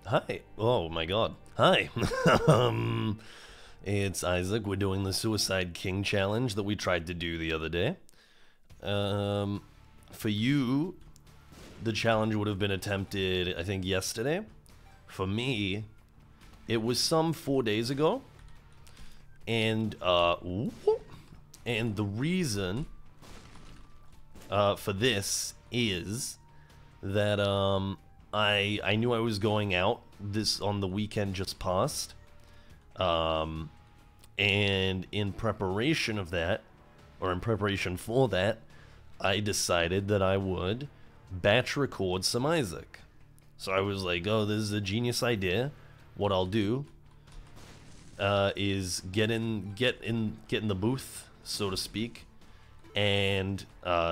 Hi. Oh my god. Hi. It's Isaac. We're doing the Suicide King challenge that we tried to do the other day. For you, the challenge would have been attempted, I think, yesterday. For me, it was some 4 days ago. And, the reason for this is that, I knew I was going out this on the weekend just past, and in preparation of that, or in preparation for that, I decided that I would batch record some Isaac. So I was like, oh, this is a genius idea. What I'll do is get in the booth, so to speak, and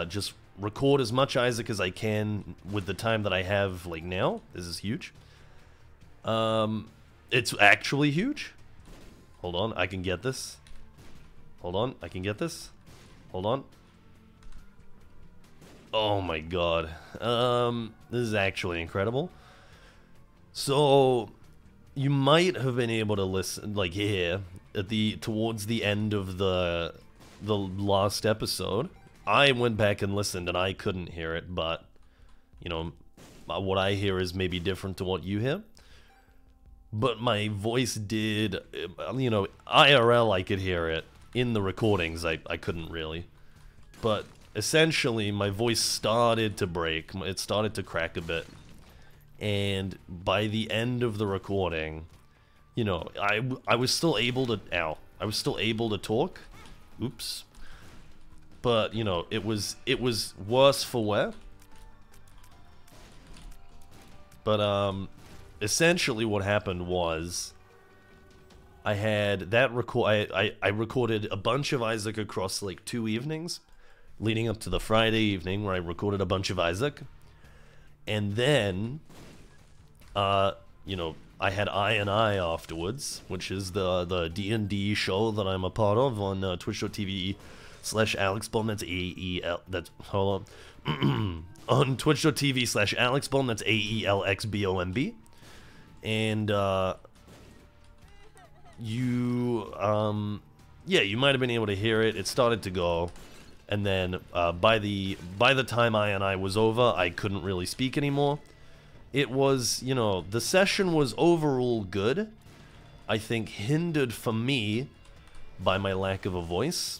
just record as much Isaac as I can with the time that I have, like, now. This is huge. It's actually huge. Hold on, I can get this. Hold on, I can get this. Hold on. Oh my god. This is actually incredible. So, you might have been able to listen, like, here, at towards the end of the last episode. I went back and listened and I couldn't hear it, but, you know, what I hear is maybe different to what you hear. But my voice did, you know, IRL I could hear it. In the recordings, I couldn't really. But essentially, my voice started to break. It started to crack a bit. And by the end of the recording, you know, I was still able to, I was still able to talk. Oops. But, you know, it was worse for wear. But, essentially what happened was I had that I recorded a bunch of Isaac across, like, 2 evenings, leading up to the Friday evening where I recorded a bunch of Isaac. And then, you know, I had I afterwards, which is the D&D show that I'm a part of on twitch.tv/AlexBomb, that's AEL, that's, hold on, on twitch.tv/AlexBomb, that's AELXBOMB, and, yeah, you might have been able to hear it. It started to go, and then, by the time I was over, I couldn't really speak anymore. It was, you know, the session was overall good. I think hindered for me by my lack of a voice.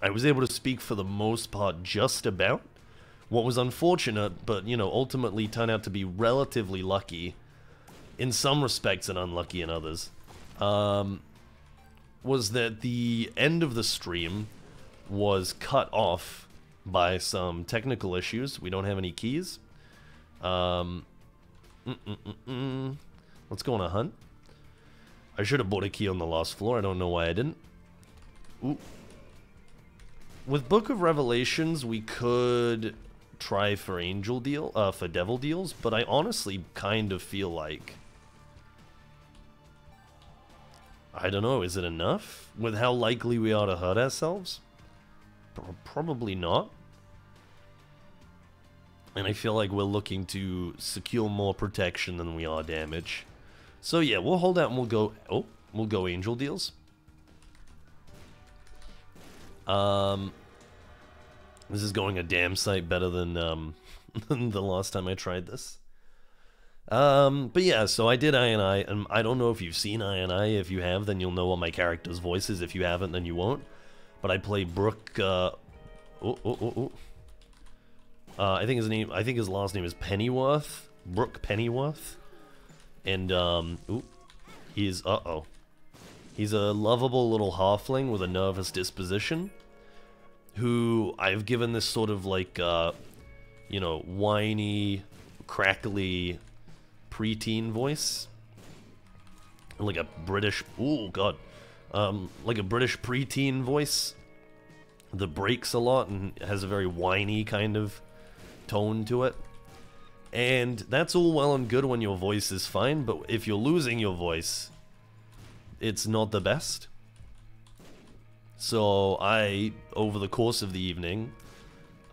I was able to speak for the most part just about. What was unfortunate, but, you know, ultimately turned out to be relatively lucky in some respects and unlucky in others, was that the end of the stream was cut off by some technical issues. We don't have any keys. Let's go on a hunt. I should have bought a key on the last floor. I don't know why I didn't. Ooh. With Book of Revelations, we could try for for devil deals, but I honestly kind of feel like, I don't know, is it enough? With how likely we are to hurt ourselves? Probably not. And I feel like we're looking to secure more protection than we are damage. So yeah, we'll hold out and we'll go, we'll go angel deals. This is going a damn sight better than than the last time I tried this. But yeah, so I did I, and I don't know if you've seen I. If you have, then you'll know what my character's voice is. If you haven't, then you won't. But I play Brook, I think his last name is Pennyworth. Brook Pennyworth. And, he's a lovable little halfling with a nervous disposition, who I've given this sort of, like, you know, whiny, crackly preteen voice. Like a British, like a British preteen voice that breaks a lot and has a very whiny kind of tone to it. And that's all well and good when your voice is fine, but if you're losing your voice, it's not the best. So I, over the course of the evening,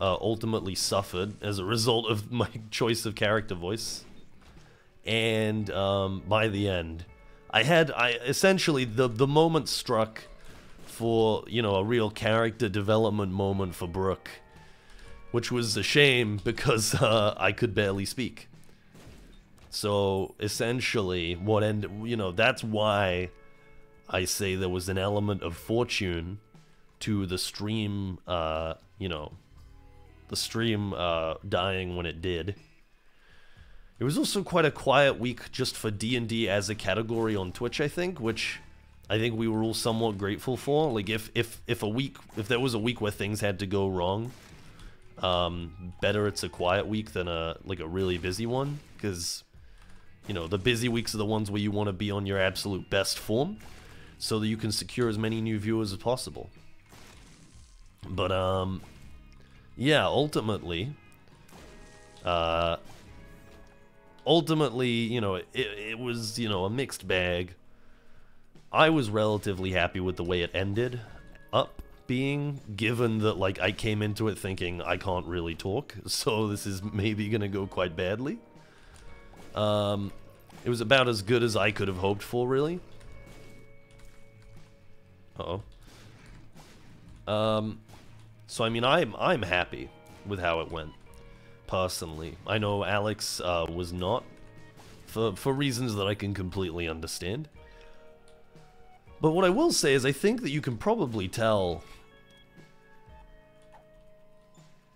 ultimately suffered as a result of my choice of character voice. And by the end, I essentially the moment struck for, you know, a real character development moment for Brooke, which was a shame because I could barely speak. So essentially, you know, that's why I say there was an element of fortune to the stream, you know, the stream dying when it did. It was also quite a quiet week just for D&D as a category on Twitch, I think, which I think we were all somewhat grateful for. Like, if there was a week where things had to go wrong, better it's a quiet week than a really busy one, because, you know, the busy weeks are the ones where you want to be on your absolute best form, so that you can secure as many new viewers as possible. But, yeah, ultimately, you know, it was, you know, a mixed bag. I was relatively happy with the way it ended up being, given that, like, I came into it thinking I can't really talk, so this is maybe gonna go quite badly. It was about as good as I could have hoped for, really. Uh-oh. So, I mean, I'm happy with how it went, personally. I know Alex was not, for reasons that I can completely understand. But what I will say is I think that you can probably tell,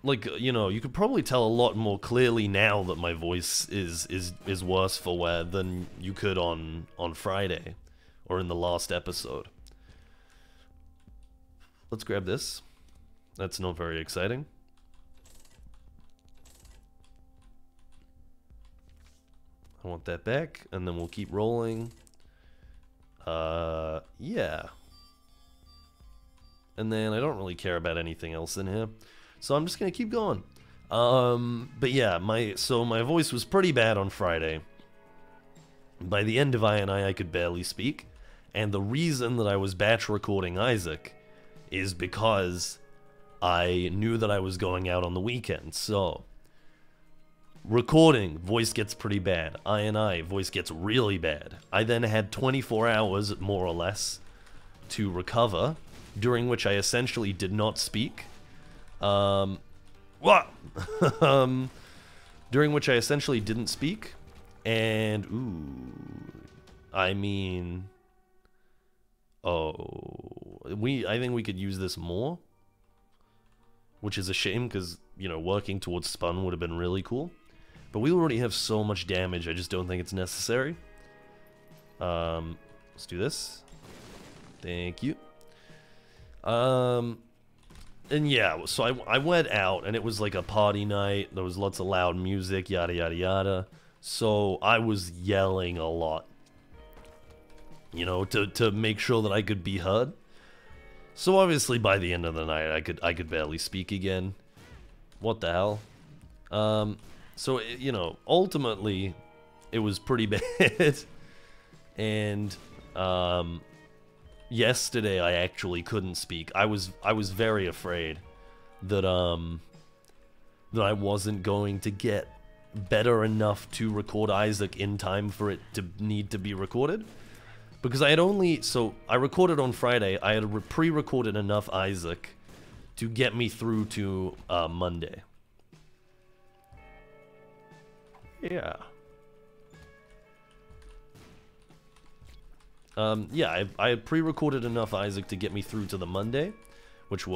like, you know, you could probably tell a lot more clearly now that my voice is worse for wear than you could on Friday, or in the last episode. Let's grab this. That's not very exciting. I want that back, and then we'll keep rolling. Yeah. And then I don't really care about anything else in here, so I'm just gonna keep going. But yeah, my voice was pretty bad on Friday. By the end of I could barely speak, and the reason that I was batch recording Isaac is because I knew that I was going out on the weekend, so recording, voice gets pretty bad. I, voice gets really bad. I then had 24 hours, more or less, to recover, during which I essentially did not speak. During which I essentially didn't speak, and, ooh, I mean, I think we could use this more, which is a shame, because, you know, working towards Spun would have been really cool. But we already have so much damage, I just don't think it's necessary. Let's do this. Thank you. And yeah, so I went out, and it was like a party night. There was lots of loud music, yada yada yada. So I was yelling a lot, you know, to make sure that I could be heard. So obviously by the end of the night, I could barely speak again. What the hell? So, you know, ultimately, it was pretty bad. And, yesterday I actually couldn't speak. I was very afraid that, that I wasn't going to get better enough to record Isaac in time for it to need to be recorded. Because I had so I recorded on Friday, I had pre-recorded enough Isaac to get me through to, Monday. Yeah. Yeah, I had pre-recorded enough Isaac to get me through to the Monday, which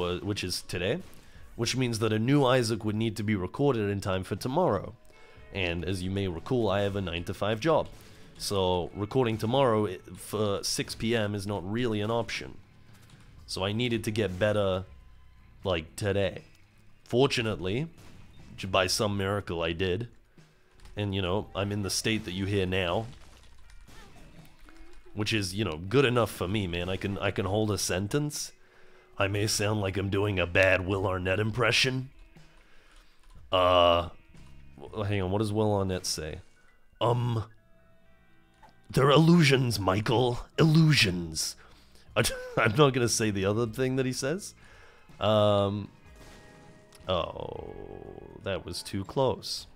is today, which means that a new Isaac would need to be recorded in time for tomorrow. And as you may recall, I have a 9-to-5 job. So recording tomorrow for 6 p.m. is not really an option. So I needed to get better, like, today. Fortunately, by some miracle I did. And, you know, I'm in the state that you hear now, which is, you know, good enough for me, man. I can hold a sentence. I may sound like I'm doing a bad Will Arnett impression. Hang on, what does Will Arnett say? They're illusions, Michael. Illusions. I'm not gonna say the other thing that he says. Oh, that was too close.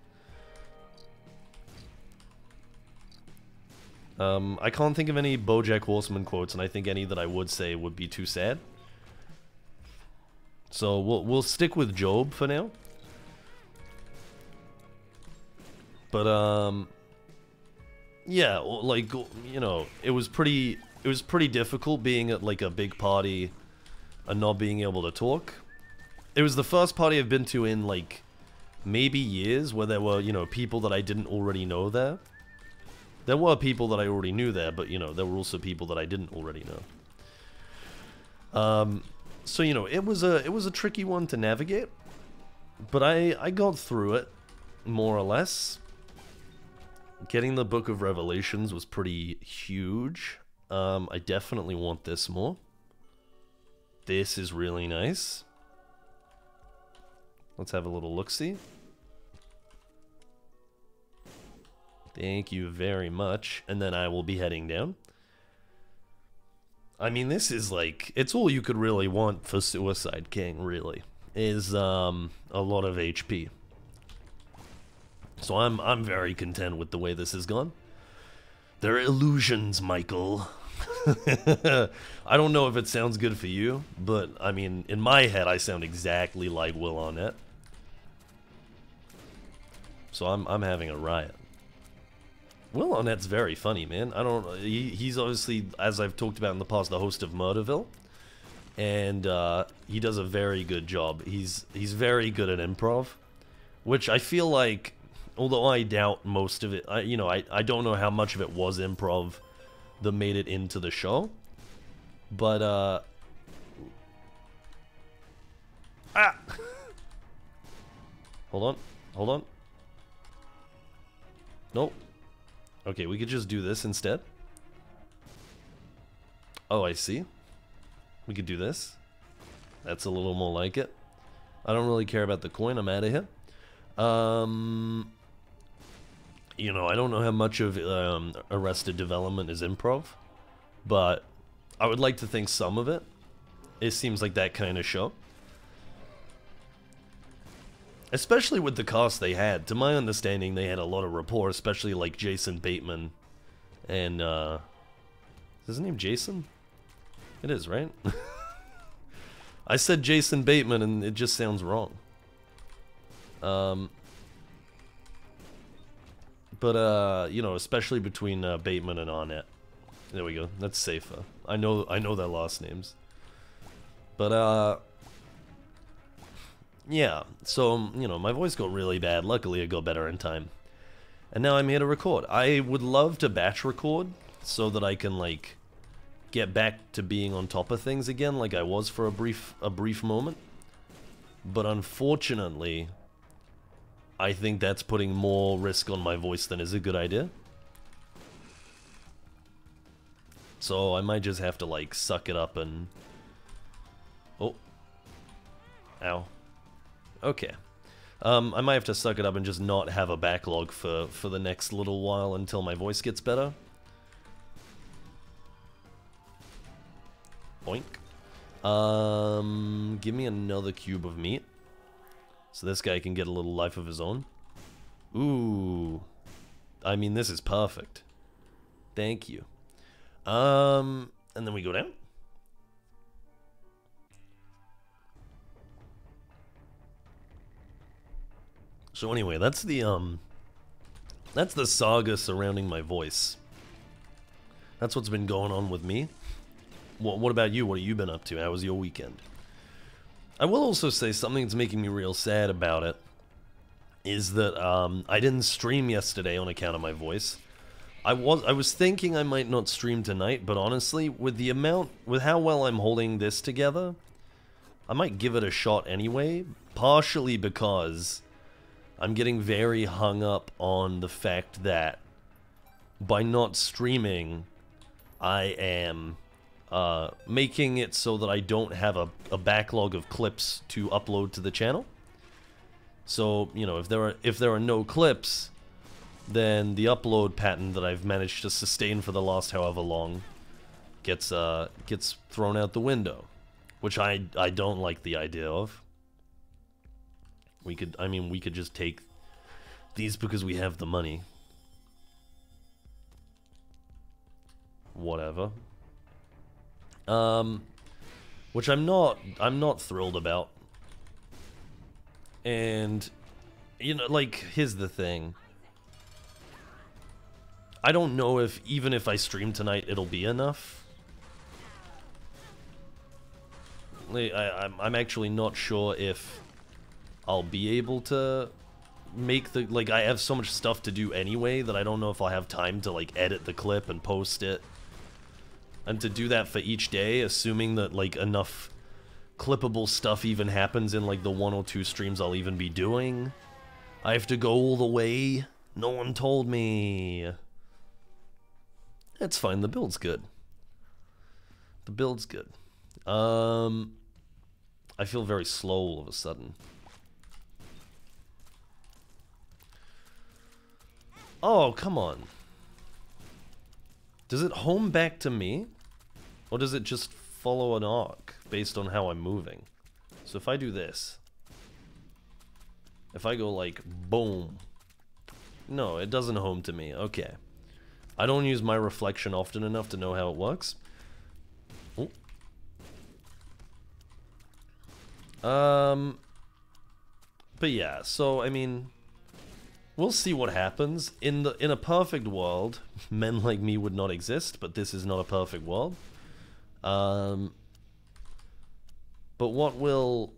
I can't think of any BoJack Horseman quotes, and I think any that I would say would be too sad. So we'll stick with Job for now. But yeah, like, you know, it was pretty difficult being at like a big party and not being able to talk. It was the first party I've been to in like maybe years where there were, you know, people that I didn't already know there. There were people that I already knew there, but, you know, there were also people that I didn't already know. So, you know, it was a tricky one to navigate, but I got through it, more or less. Getting the Book of Revelations was pretty huge. I definitely want this more. This is really nice. Let's have a little look-see. Thank you very much. And then I will be heading down. I mean, this is like, it's all you could really want for Suicide King, really. Is a lot of HP. So I'm very content with the way this has gone. They're illusions, Michael. I don't know if it sounds good for you, but I mean, in my head, I sound exactly like Will Arnett. So I'm having a riot. Will Arnett's very funny, man. I don't. He's obviously, as I've talked about in the past, the host of Murderville, and he does a very good job. He's very good at improv, which I feel like, although I doubt most of it, I don't know how much of it was improv that made it into the show, but hold on. Nope. Okay, we could just do this instead. Oh, I see. We could do this. That's a little more like it. I don't really care about the coin. I'm out of here. You know, I don't know how much of Arrested Development is improv, but I would like to think some of it. It seems like that kind of show. Especially with the cast they had. To my understanding, they had a lot of rapport, especially like Jason Bateman and, is his name Jason? It is, right? I said Jason Bateman and it just sounds wrong. But, you know, especially between Bateman and Arnett. There we go. That's safer. I know their last names. But, yeah, so, you know, my voice got really bad. Luckily, it got better in time. And now I'm here to record. I would love to batch record so that I can, like, get back to being on top of things again like I was for a brief moment. But unfortunately, I think that's putting more risk on my voice than is a good idea. So I might just have to, like, suck it up and... Oh. Ow. Okay. I might have to suck it up and just not have a backlog for the next little while until my voice gets better. Boink. Give me another cube of meat. So this guy can get a little life of his own. Ooh. I mean, this is perfect. Thank you. And then we go down. So anyway, that's the saga surrounding my voice. That's what's been going on with me. What about you? What have you been up to? How was your weekend? I will also say something that's making me real sad about it is that I didn't stream yesterday on account of my voice. I was thinking I might not stream tonight, but honestly, with how well I'm holding this together, I might give it a shot anyway, partially because I'm getting very hung up on the fact that by not streaming, I am making it so that I don't have a backlog of clips to upload to the channel. So, you know, if there are no clips, then the upload pattern that I've managed to sustain for the last however long gets thrown out the window, which I don't like the idea of. We could just take these because we have the money. whatever. Which I'm not thrilled about. And, you know, like, here's the thing. I don't know if, even if I stream tonight, it'll be enough. Like, I'm actually not sure if I'll be able to make the, like, I have so much stuff to do anyway that I don't know if I'll have time to, like, edit the clip and post it. And to do that for each day, assuming that, like, enough clippable stuff even happens in, like, the 1 or 2 streams I'll even be doing. I have to go all the way. No one told me. It's fine, the build's good. The build's good. I feel very slow all of a sudden. Oh, come on. Does it home back to me? Or does it just follow an arc based on how I'm moving? So if I do this, if I go like, boom. No, it doesn't home to me. Okay. I don't use my reflection often enough to know how it works. Oh. But yeah, so I mean, we'll see what happens. In a perfect world, men like me would not exist, but this is not a perfect world. But what will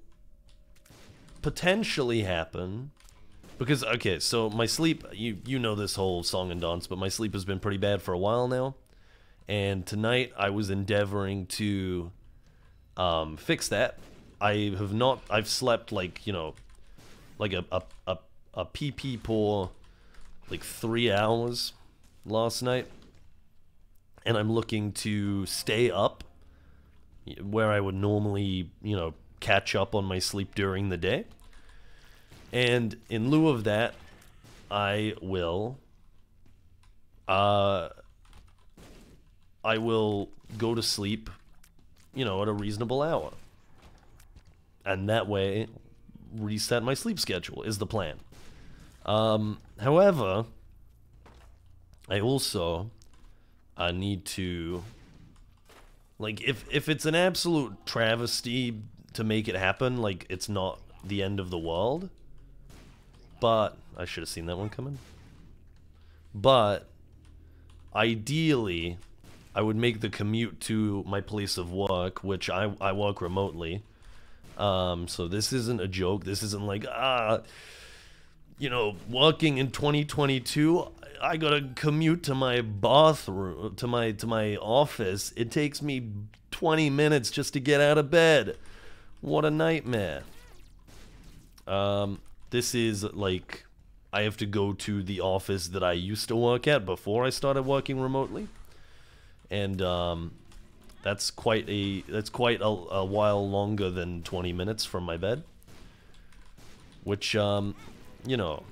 potentially happen, because, okay, so my sleep, you know this whole song and dance, but my sleep has been pretty bad for a while now, and tonight I was endeavoring to fix that. I've slept, like, you know, like a pee pour, like 3 hours last night, and I'm looking to stay up where I would normally, you know, catch up on my sleep during the day. And in lieu of that, I will go to sleep, you know, at a reasonable hour. And that way, reset my sleep schedule is the plan. However, I also need to, like, if it's an absolute travesty to make it happen, like, it's not the end of the world. But I should have seen that one coming. But ideally, I would make the commute to my place of work, which I work remotely. So this isn't a joke. This isn't like, you know, working in 2022, I gotta commute to my bathroom, to my office. It takes me 20 minutes just to get out of bed. What a nightmare. This is like, I have to go to the office that I used to work at before I started working remotely. And, that's quite a while longer than 20 minutes from my bed. Which, you know,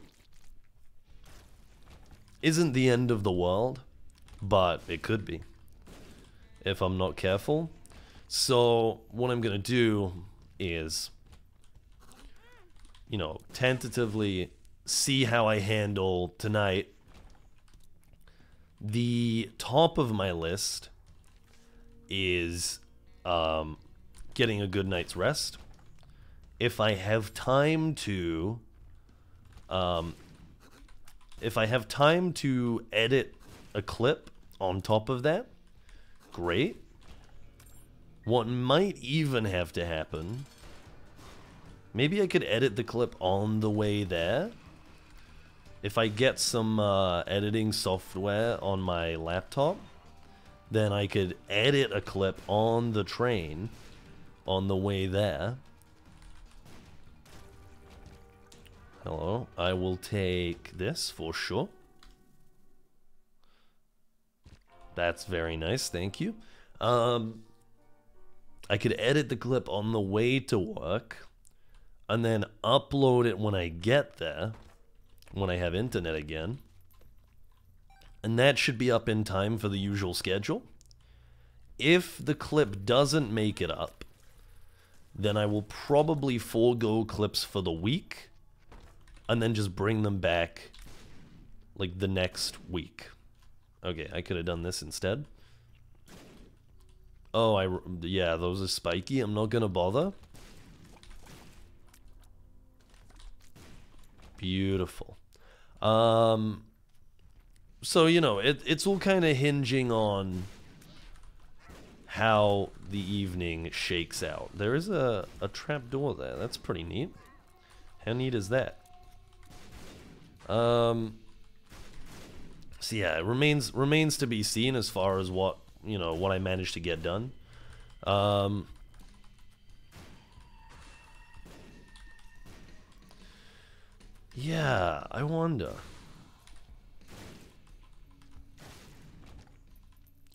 isn't the end of the world, but it could be if I'm not careful. So what I'm gonna do is, you know, tentatively see how I handle tonight. The top of my list is getting a good night's rest. If I have time to edit a clip on top of that, great. What might even have to happen, maybe I could edit the clip on the way there. If I get some editing software on my laptop, then I could edit a clip on the train on the way there. Hello, I will take this for sure. That's very nice, thank you. I could edit the clip on the way to work and then upload it when I get there, when I have internet again. And that should be up in time for the usual schedule. If the clip doesn't make it up, then I will probably forego clips for the week and then just bring them back like the next week. Okay, I could have done this instead. Oh, yeah, those are spiky. I'm not gonna bother. Beautiful. So, you know, it's all kind of hinging on how the evening shakes out. There is a trap door there. That's pretty neat. How neat is that? So yeah, it remains to be seen as far as what, you know, what I managed to get done. Yeah, I wonder.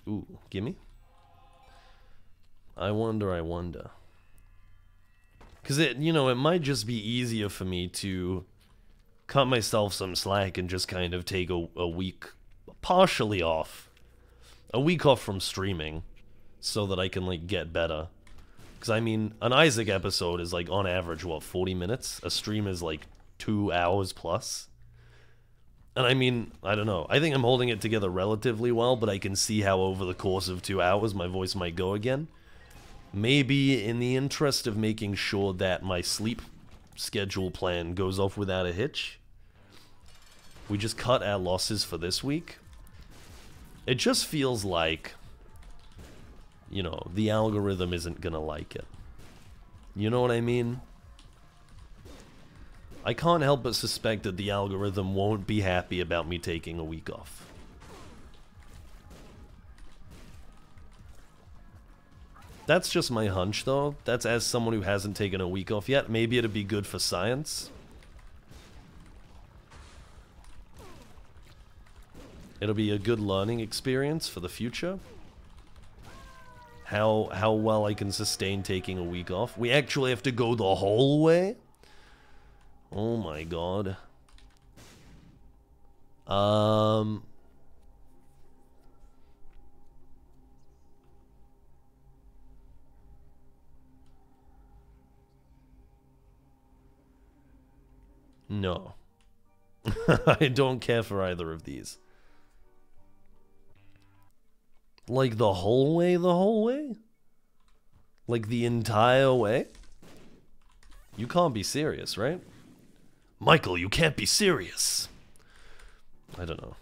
Ooh, gimme. I wonder. Because it, you know, it might just be easier for me to cut myself some slack and just kind of take a week partially off. A week off from streaming so that I can, like, get better. Because, I mean, an Isaac episode is, like, on average, what, 40 minutes? A stream is, like, 2 hours plus. And I mean, I don't know. I think I'm holding it together relatively well, but I can see how over the course of 2 hours my voice might go again. Maybe in the interest of making sure that my sleep schedule plan goes off without a hitch, we just cut our losses for this week. It just feels like, you know, the algorithm isn't gonna like it. You know what I mean? I can't help but suspect that the algorithm won't be happy about me taking a week off. That's just my hunch, though. That's as someone who hasn't taken a week off yet. Maybe it'd be good for science. It'll be a good learning experience for the future. How well I can sustain taking a week off. We actually have to go the whole way? Oh my god. No. I don't care for either of these. Like the whole way, the whole way? Like the entire way? You can't be serious, right? Michael, you can't be serious. I don't know.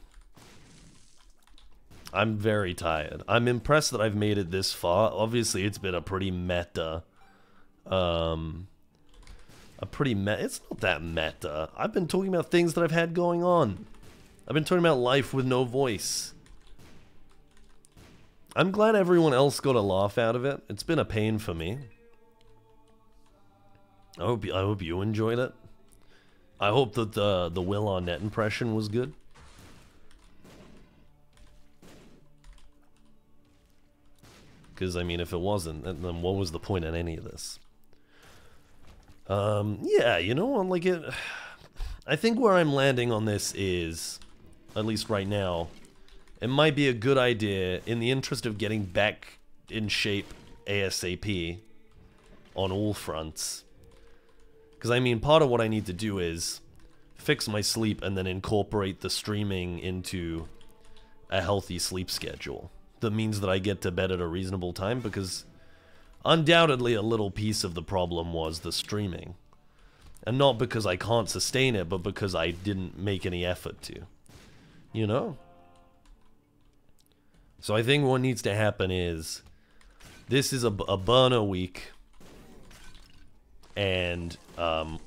I'm very tired. I'm impressed that I've made it this far. Obviously, it's been a pretty meta. It's not that meta. I've been talking about things that I've had going on. I've been talking about life with no voice. I'm glad everyone else got a laugh out of it. It's been a pain for me. I hope you enjoyed it. I hope that the Will Arnett impression was good. Because, I mean, if it wasn't, then what was the point in any of this? Yeah, you know, like it... I think where I'm landing on this is, at least right now, it might be a good idea, in the interest of getting back in shape ASAP, on all fronts. Because, I mean, part of what I need to do is fix my sleep and then incorporate the streaming into a healthy sleep schedule. That means that I get to bed at a reasonable time, because undoubtedly a little piece of the problem was the streaming. And not because I can't sustain it, but because I didn't make any effort to. You know? So I think what needs to happen is, this is a burner week, and I'm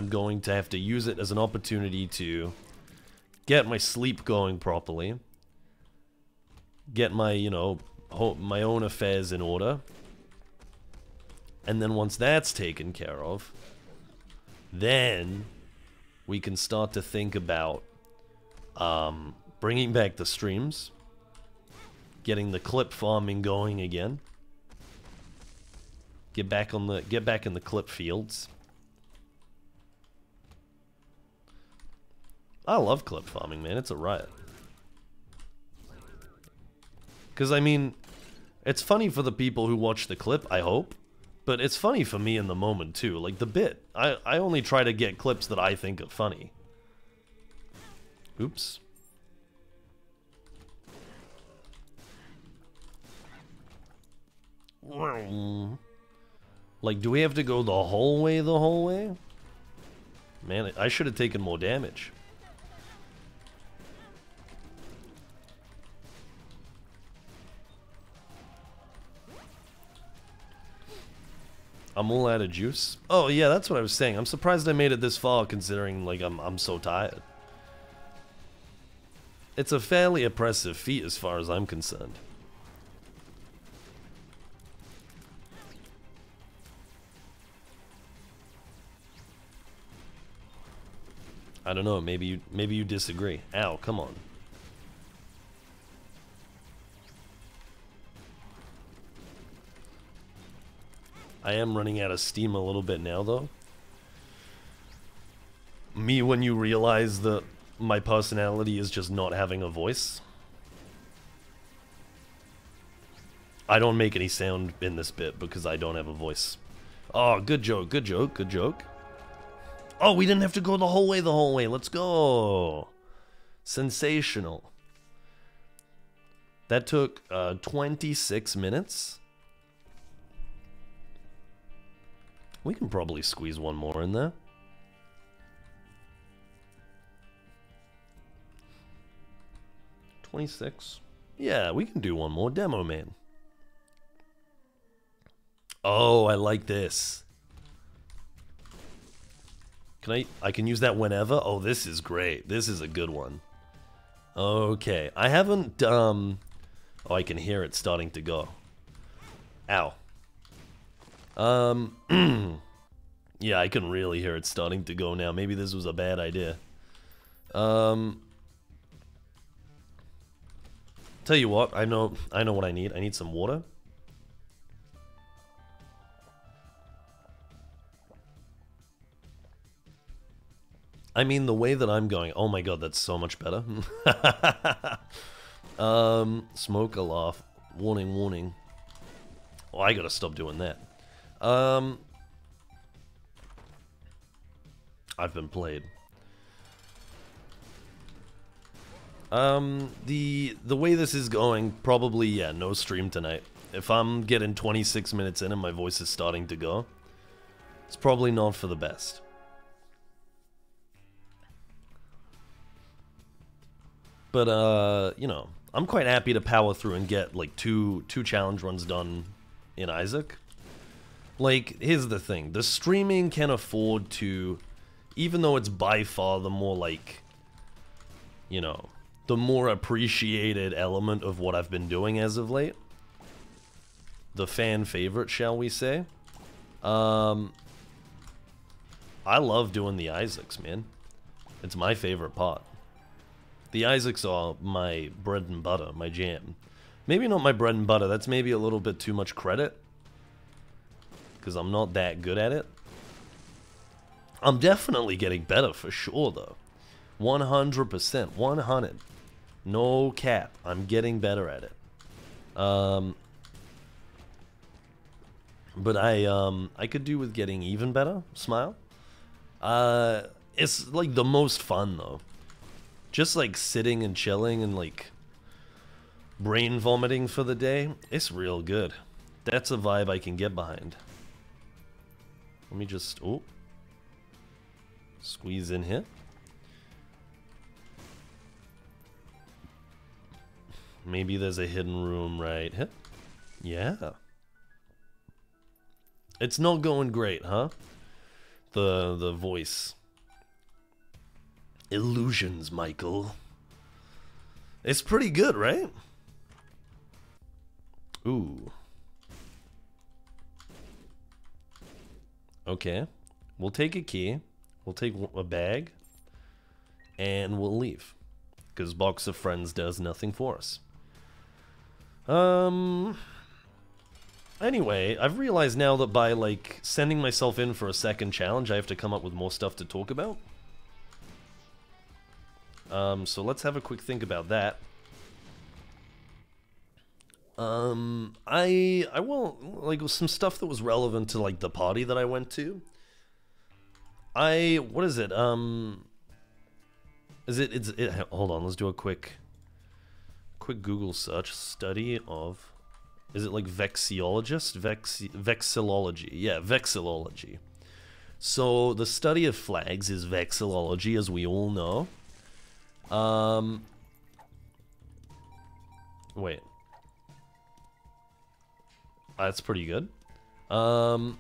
going to have to use it as an opportunity to get my sleep going properly, get my, you know, my own affairs in order, and then once that's taken care of, then we can start to think about bringing back the streams, getting the clip farming going again, get back in the clip fields. I love clip farming, man. It's a riot. Because, I mean, it's funny for the people who watch the clip, I hope. But it's funny for me in the moment, too. Like, the bit. I only try to get clips that I think are funny. Oops. Like, do we have to go the whole way? Man, I should have taken more damage. I'm all out of juice. Oh yeah, that's what I was saying. I'm surprised I made it this far considering like I'm so tired. It's a fairly oppressive feat as far as I'm concerned. I don't know, maybe you disagree. Ow, come on. I am running out of steam a little bit now, though. Me, when you realize that my personality is just not having a voice. I don't make any sound in this bit because I don't have a voice. Oh, good joke, good joke, good joke. Oh, we didn't have to go the whole way. Let's go. Sensational. That took 26 minutes. We can probably squeeze one more in there. $26. Yeah, we can do one more demo, man. Oh, I like this. I can use that whenever? Oh, this is great. This is a good one. Okay. I haven't, oh, I can hear it starting to go. Ow. Yeah, I can really hear it starting to go now. Maybe this was a bad idea. Tell you what, I know what I need. I need some water. I mean, the way that I'm going, oh my god, that's so much better. Smoke alarm. Warning, warning. Oh, I gotta stop doing that. I've been played. The way this is going, probably, yeah, no stream tonight. If I'm getting 26 minutes in and my voice is starting to go, it's probably not for the best. But, you know, I'm quite happy to power through and get, like, two challenge runs done in Isaac. Like, here's the thing. The streaming can afford to, even though it's by far the more, like, you know, the more appreciated element of what I've been doing as of late. The fan favorite, shall we say. I love doing the Isaacs, man. It's my favorite part. The Isaacs are my bread and butter, my jam. Maybe not my bread and butter, that's maybe a little bit too much credit. Because I'm not that good at it. I'm definitely getting better for sure, though. 100%, 100. No cap, I'm getting better at it. But I could do with getting even better, smile. It's like the most fun, though. Just like sitting and chilling and like brain vomiting for the day, it's real good. That's a vibe I can get behind. Let me just, oh, squeeze in here. Maybe there's a hidden room right here. Yeah. It's not going great, huh? The voice. Illusions, Michael. It's pretty good, right? Ooh. Okay. We'll take a key. We'll take a bag. And we'll leave. Because Box of Friends does nothing for us. Anyway, I've realized now that by, like, sending myself in for a second challenge, I have to come up with more stuff to talk about. So let's have a quick think about that. I will, like, some stuff that was relevant to, like, the party that I went to. What is it? Hold on, let's do a quick Google search. Study of Is it like vexiologist? Vexillology. Yeah, vexillology. So the study of flags is vexillology, as we all know. Wait. That's pretty good. Hold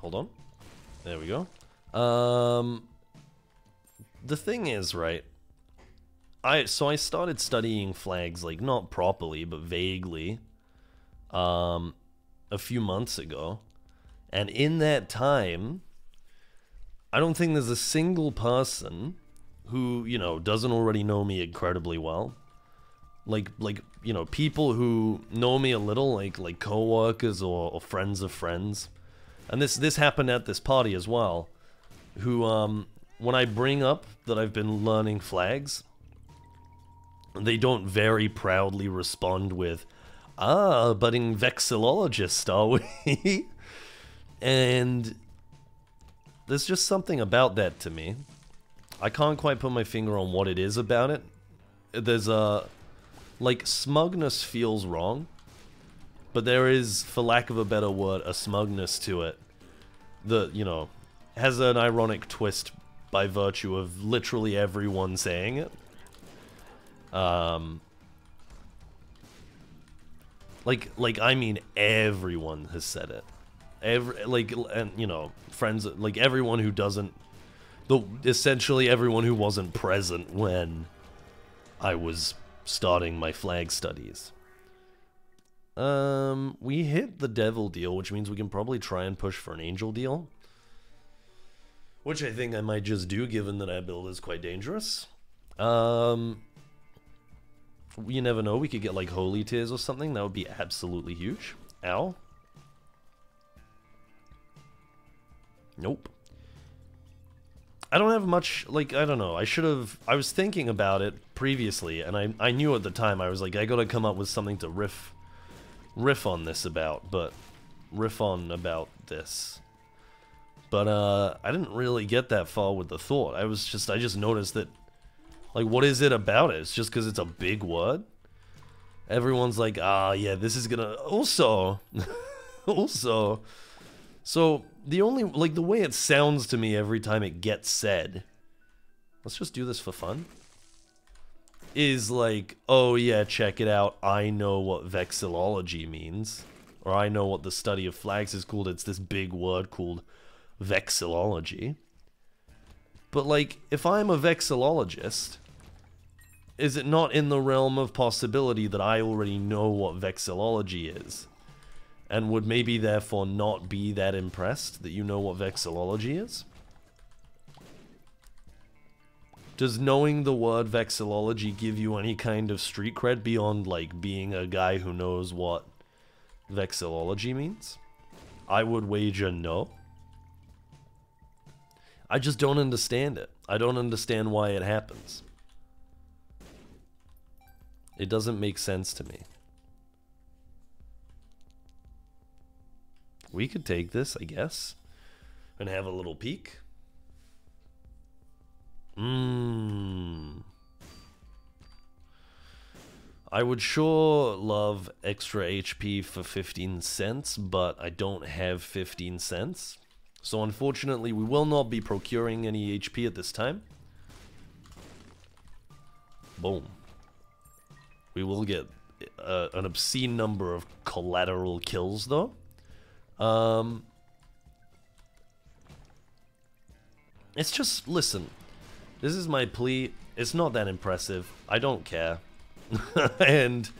on. There we go. The thing is, right, so I started studying flags, like, not properly, but vaguely, a few months ago. And in that time, I don't think there's a single person who, you know, doesn't already know me incredibly well. Like, you know, people who know me a little, like co-workers or friends of friends. And this happened at this party as well. Who, when I bring up that I've been learning flags, they don't very proudly respond with, "Ah, budding vexillologist, are we?" And there's just something about that to me. I can't quite put my finger on what it is about it. There's a, like, smugness feels wrong, but there is, for lack of a better word, a smugness to it that, you know, has an ironic twist by virtue of literally everyone saying it. Like I mean, everyone has said it. And you know, friends, like everyone who doesn't, essentially everyone who wasn't present when I was starting my flag studies. We hit the devil deal, which means we can probably try and push for an angel deal. Which I think I might just do, given that our build is quite dangerous. You never know, we could get like holy tears or something. That would be absolutely huge. Ow. Nope. I don't have much, like, I don't know. I was thinking about it previously, and I knew at the time, I was like, I gotta come up with something to riff on this about, but riff on about this. But, I didn't really get that far with the thought. I just noticed that, like, what is it about it? It's just because it's a big word? Everyone's like, ah, yeah, this is gonna, also, so, the only, like, the way it sounds to me every time it gets said, let's just do this for fun, is like, oh yeah, check it out, I know what vexillology means, or I know what the study of flags is called, it's this big word called vexillology. But, like, if I'm a vexillologist, is it not in the realm of possibility that I already know what vexillology is? And would maybe therefore not be that impressed that you know what vexillology is? Does knowing the word vexillology give you any kind of street cred beyond, like, being a guy who knows what vexillology means? I would wager no. I just don't understand it. I don't understand why it happens. It doesn't make sense to me. We could take this, I guess, and have a little peek. I would sure love extra HP for 15 cents, but I don't have 15 cents. So unfortunately, we will not be procuring any HP at this time. Boom. We will get an obscene number of collateral kills, though. It's just, listen, this is my plea. It's not that impressive. I don't care. And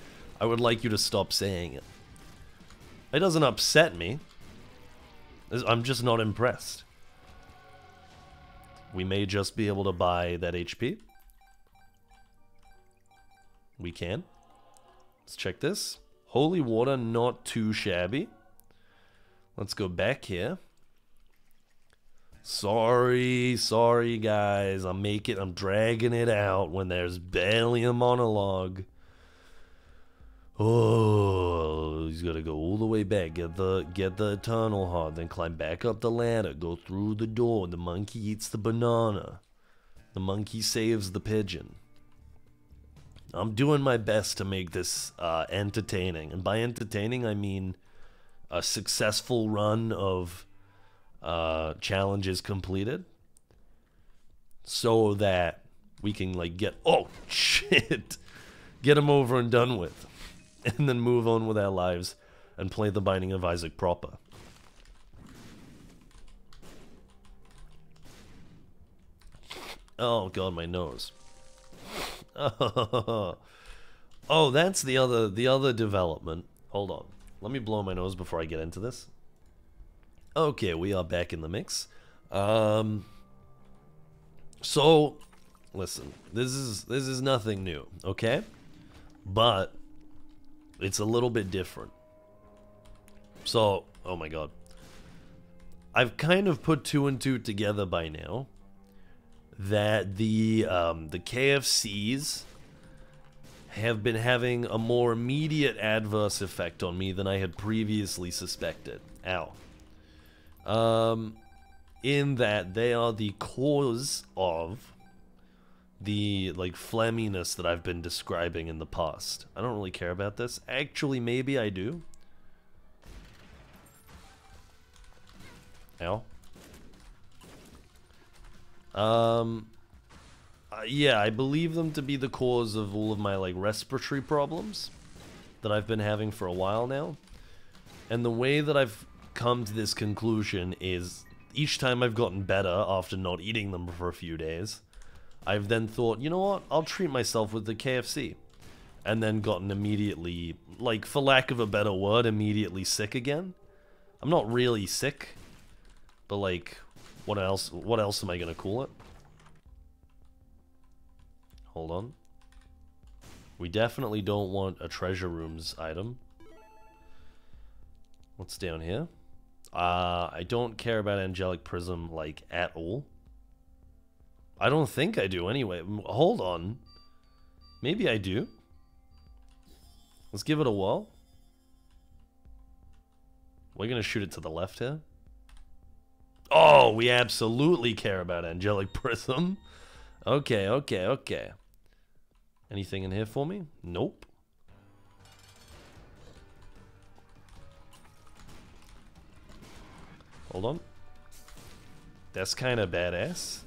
I would like you to stop saying it. It doesn't upset me. I'm just not impressed. We may just be able to buy that HP. We can. Let's check this. Holy water, not too shabby. Let's go back here. Sorry guys. I'm dragging it out when there's barely a monologue. Oh, he's gotta go all the way back, get the eternal heart, then climb back up the ladder, go through the door, the monkey eats the banana. The monkey saves the pigeon. I'm doing my best to make this entertaining. And by entertaining, I mean a successful run of challenges completed. So that we can, like, get... Oh, shit! Get them over and done with. And then move on with our lives and play The Binding of Isaac proper. Oh, God, my nose. Oh, that's the other development. Hold on. Let me blow my nose before I get into this. Okay, we are back in the mix. So, listen, this is nothing new, okay? But it's a little bit different. So, oh my God. I've kind of put two and two together by now that the KFCs have been having a more immediate adverse effect on me than I had previously suspected. Ow. In that they are the cause of the, like, phlegminess that I've been describing in the past. I don't really care about this. Actually, maybe I do. Ow. Yeah, I believe them to be the cause of all of my, like, respiratory problems that I've been having for a while now. And the way that I've come to this conclusion is each time I've gotten better after not eating them for a few days, I've then thought, you know what, I'll treat myself with the KFC. And then gotten immediately, like, for lack of a better word, immediately sick again. I'm not really sick, but, like, what else am I gonna call it? Hold on. We definitely don't want a treasure rooms item. What's down here? I don't care about Angelic Prism, like, at all. I don't think I do anyway. Hold on. Maybe I do. Let's give it a whirl. We're gonna shoot it to the left here. Oh, we absolutely care about Angelic Prism. Okay, okay, okay. Anything in here for me? Nope. Hold on. That's kind of badass.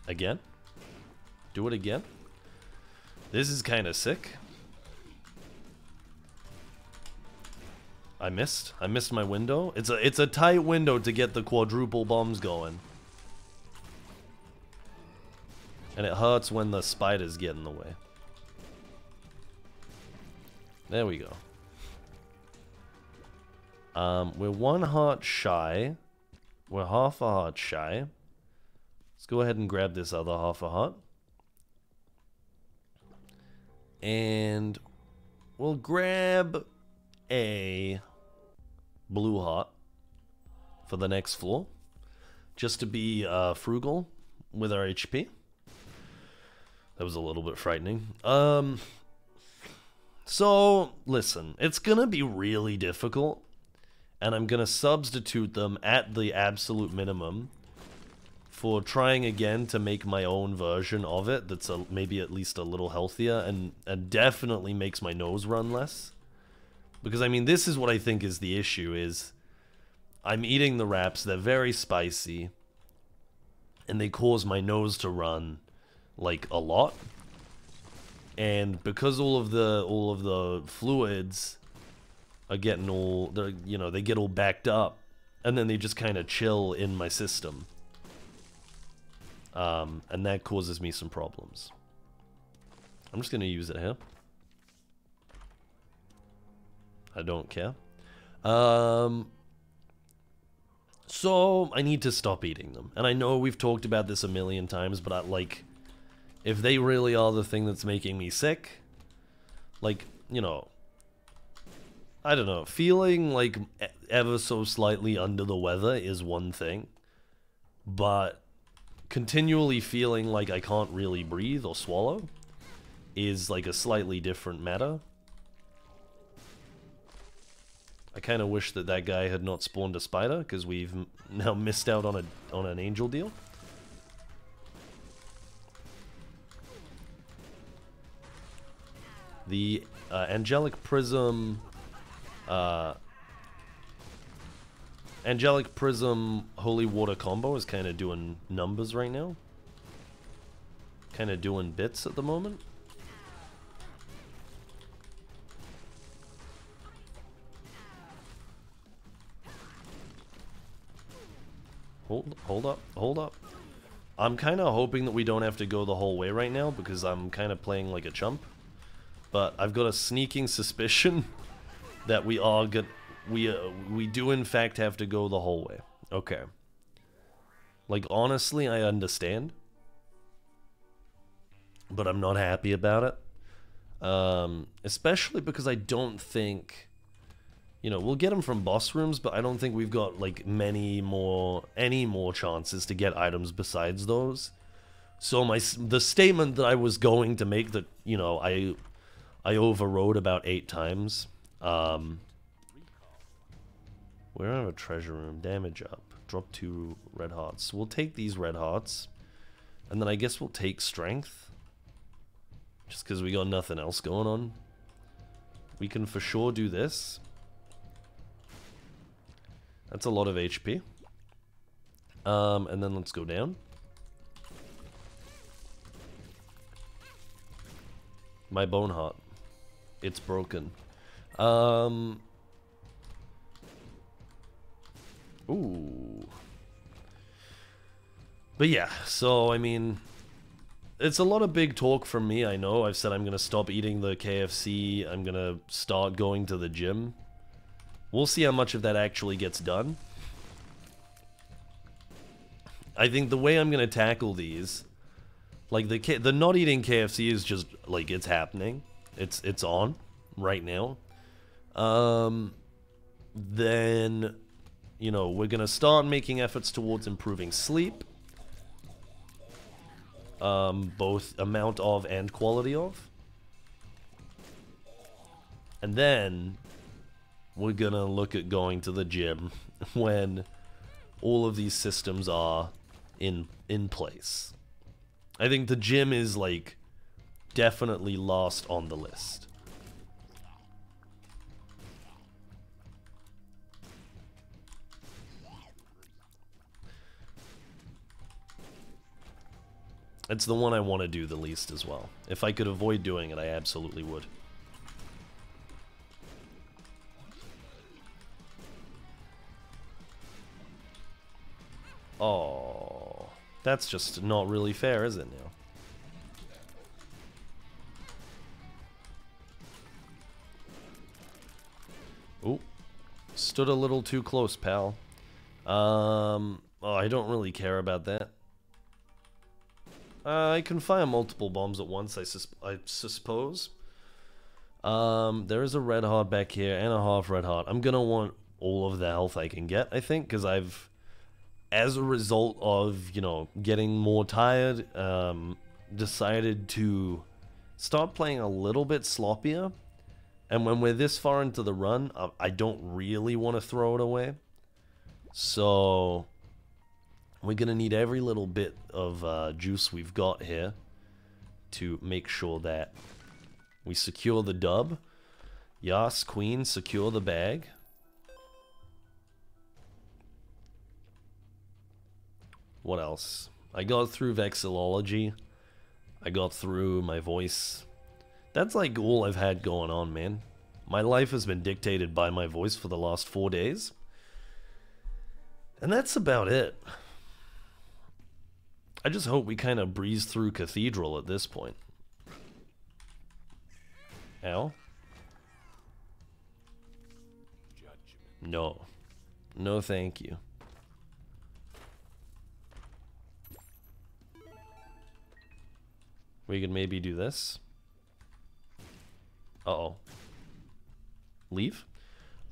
Again? Do it again? This is kind of sick. I missed my window. It's a tight window to get the quadruple bombs going. And it hurts when the spiders get in the way. There we go. We're one heart shy. We're half a heart shy. Let's go ahead and grab this other half a heart. And we'll grab a blue heart for the next floor. Just to be frugal with our HP. That was a little bit frightening. So, listen, it's gonna be really difficult. And I'm gonna substitute them at the absolute minimum for trying again to make my own version of it that's maybe at least a little healthier and definitely makes my nose run less. Because, I mean, this is what I think is the issue is I'm eating the wraps, they're very spicy, and they cause my nose to run, like, a lot. And because all of the fluids are getting all, they get all backed up, and then they just kind of chill in my system. And that causes me some problems. I'm just gonna use it here. I don't care. So I need to stop eating them. And I know we've talked about this a million times, but if they really are the thing that's making me sick, like, I don't know, feeling like ever so slightly under the weather is one thing, but continually feeling like I can't really breathe or swallow is like a slightly different matter. I kind of wish that guy had not spawned a spider, because we've now missed out on an angel deal. The Angelic Prism... Angelic Prism Holy Water combo is kind of doing numbers right now. Kind of doing bits at the moment. Hold up. I'm kind of hoping that we don't have to go the whole way right now because I'm kind of playing like a chump. But I've got a sneaking suspicion that we do in fact have to go the whole way. Okay. Like, honestly, I understand. But I'm not happy about it. Especially because I don't think... You know, we'll get them from boss rooms, but I don't think we've got, like, any more chances to get items besides those. So the statement that I was going to make that, you know, I overrode about 8 times. We don't have a treasure room. Damage up. Drop 2 red hearts. We'll take these red hearts. And then I guess we'll take strength. Just because we got nothing else going on. We can for sure do this. That's a lot of HP. And then let's go down. My bone heart. It's broken. Ooh. But yeah, so I mean, it's a lot of big talk from me, I know. I've said I'm gonna stop eating the KFC, I'm gonna start going to the gym. We'll see how much of that actually gets done. I think the way I'm gonna tackle these, like the not eating KFC is just like it's happening. It's on right now. Then, you know, we're gonna start making efforts towards improving sleep. Both amount of and quality of. And then we're gonna look at going to the gym when all of these systems are in place. I think the gym is like definitely last on the list. It's the one I want to do the least as well. If I could avoid doing it, I absolutely would. Oh, that's just not really fair, is it now? Ooh, stood a little too close, pal. Oh, I don't really care about that. I can fire multiple bombs at once, I suppose. There is a red heart back here and a half red heart. I'm gonna want all of the health I can get, I think, because I've, as a result of, you know, getting more tired, decided to start playing a little bit sloppier. And when we're this far into the run, I don't really want to throw it away. So we're going to need every little bit of juice we've got here to make sure that we secure the dub. Yas, queen, secure the bag. What else? I got through vexillology. I got through my voice. That's like all I've had going on, man. My life has been dictated by my voice for the last 4 days. And that's about it. I just hope we kind of breeze through Cathedral at this point. Ow. No. No, thank you. We could maybe do this. Uh-oh. Leave?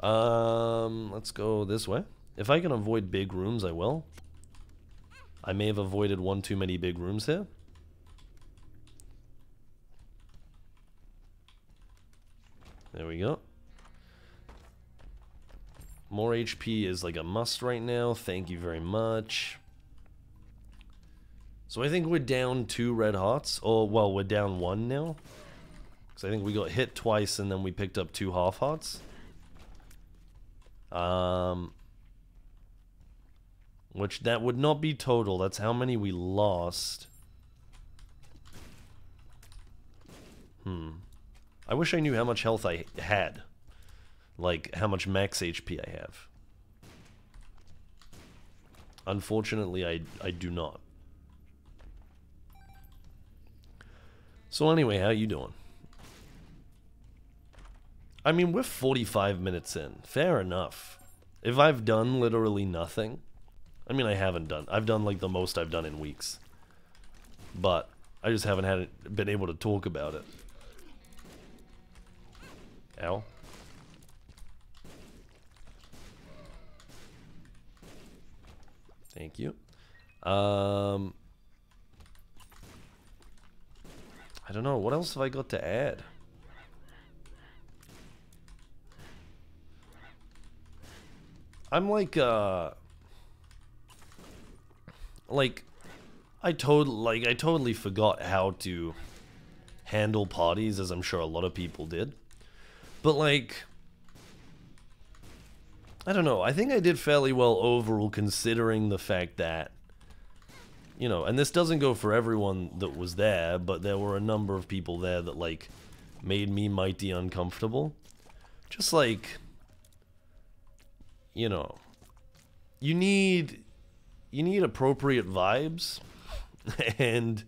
Let's go this way. If I can avoid big rooms, I will. I may have avoided one too many big rooms here. There we go. More HP is like a must right now. Thank you very much. So I think we're down 2 red hearts. Oh, well, we're down 1 now. Because I think we got hit twice and then we picked up 2 half hearts. Which that would not be total. That's how many we lost. I wish I knew how much health I had. Like, how much max HP I have. Unfortunately, I do not. So anyway, how you doing? I mean, we're 45 minutes in. Fair enough. If I've done literally nothing... I mean, I haven't done... I've done, like, the most I've done in weeks. But I just haven't been able to talk about it. Ow. Thank you. I don't know. What else have I got to add? I'm like I totally forgot how to handle parties, as I'm sure a lot of people did. But like, I don't know, I think I did fairly well overall, considering the fact that, you know, and this doesn't go for everyone that was there, but there were a number of people there that, like, made me mighty uncomfortable. Just like, you know, you need appropriate vibes, and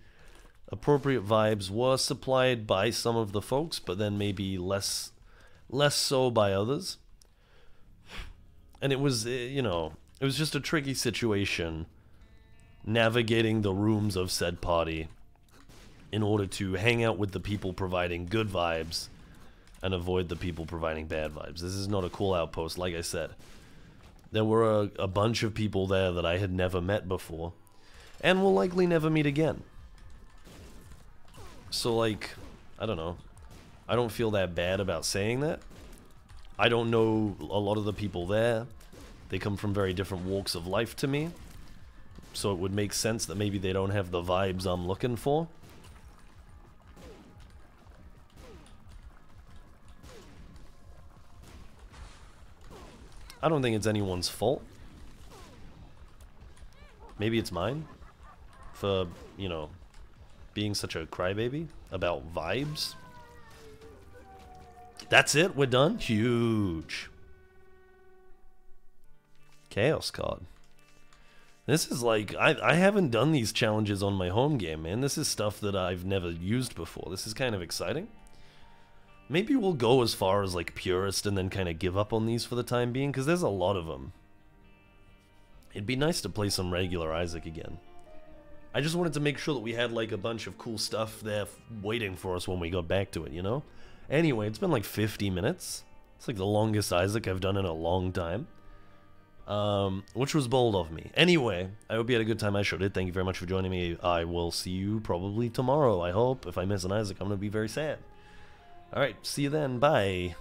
appropriate vibes were supplied by some of the folks, but then maybe less so by others. And it was, you know, it was just a tricky situation navigating the rooms of said party in order to hang out with the people providing good vibes and avoid the people providing bad vibes. This is not a cool outpost, like I said. There were a bunch of people there that I had never met before, and will likely never meet again. So, like, I don't know. I don't feel that bad about saying that. I don't know a lot of the people there. They come from very different walks of life to me. So it would make sense that maybe they don't have the vibes I'm looking for. I don't think it's anyone's fault. Maybe it's mine for, you know, being such a crybaby about vibes. That's it, we're done. Huge. Chaos card. This is like, I haven't done these challenges on my home game, man. This is stuff that I've never used before. This is kind of exciting. Maybe we'll go as far as, like, purist and then kind of give up on these for the time being, because there's a lot of them. It'd be nice to play some regular Isaac again. I just wanted to make sure that we had, like, a bunch of cool stuff there waiting for us when we got back to it, you know? Anyway, it's been like 50 minutes. It's like the longest Isaac I've done in a long time. Which was bold of me. Anyway, I hope you had a good time. I sure did. Thank you very much for joining me. I will see you probably tomorrow, I hope. If I miss an Isaac, I'm going to be very sad. Alright, see you then. Bye.